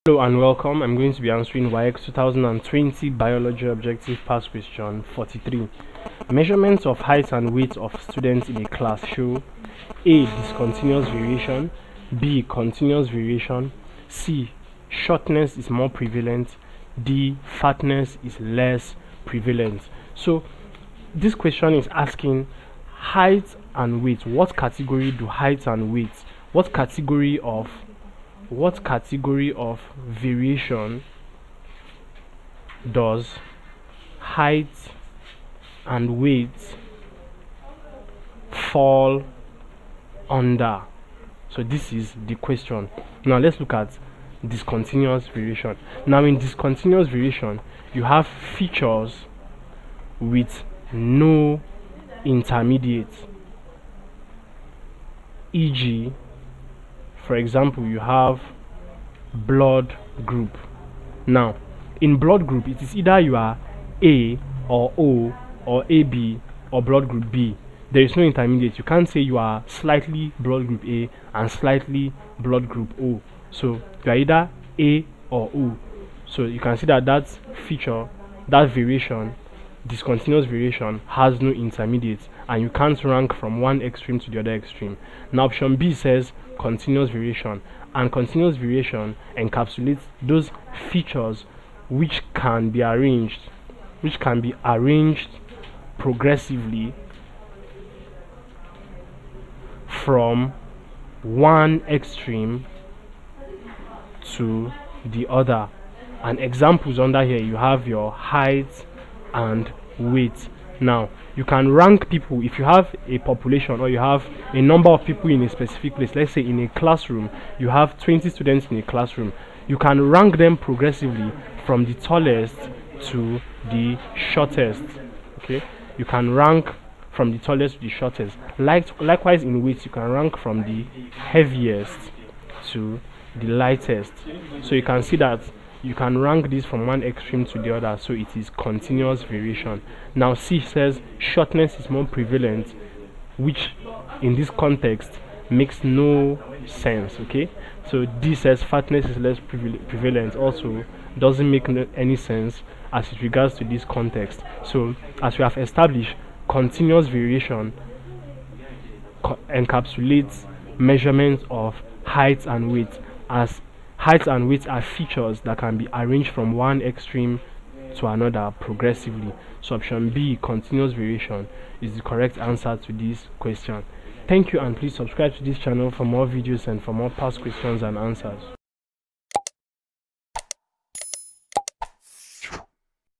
Hello and welcome. I'm going to be answering WAEC 2020 Biology Objective Past Question 43. Measurements of height and weight of students in a class show A. Discontinuous variation, B. Continuous variation, C. Shortness is more prevalent, D. Fatness is less prevalent. So this question is asking height and weight. What category do height and weight? What category of variation does height and weight fall under? So this is the question. Now let's look at discontinuous variation. Now in discontinuous variation, you have features with no intermediate, e.g., for example, you have blood group. Now, in blood group, it is either you are A or O or AB or blood group B. There is no intermediate. You can't say you are slightly blood group A and slightly blood group O. So you are either A or O. So you can see that that feature, that variation, discontinuous variation, has no intermediate, and you can't rank from one extreme to the other extreme. Now option B says continuous variation, and continuous variation encapsulates those features which can be arranged progressively from one extreme to the other. And examples under here, you have your height and weight. Now you can rank people. If you have a population or you have a number of people in a specific place, let's say in a classroom you have 20 students in a classroom, you can rank them progressively from the tallest to the shortest. Okay, you can rank from the tallest to the shortest. Likewise in weight, you can rank from the heaviest to the lightest. So you can see that you can rank this from one extreme to the other, so it is continuous variation. Now C says shortness is more prevalent, which in this context makes no sense. Okay, so D says fatness is less prevalent, also doesn't make any sense as it regards to this context. So as we have established, continuous variation encapsulates measurements of height and weight, as height and weight are features that can be arranged from one extreme to another progressively. So option B, continuous variation, is the correct answer to this question. Thank you, and please subscribe to this channel for more videos and for more past questions and answers.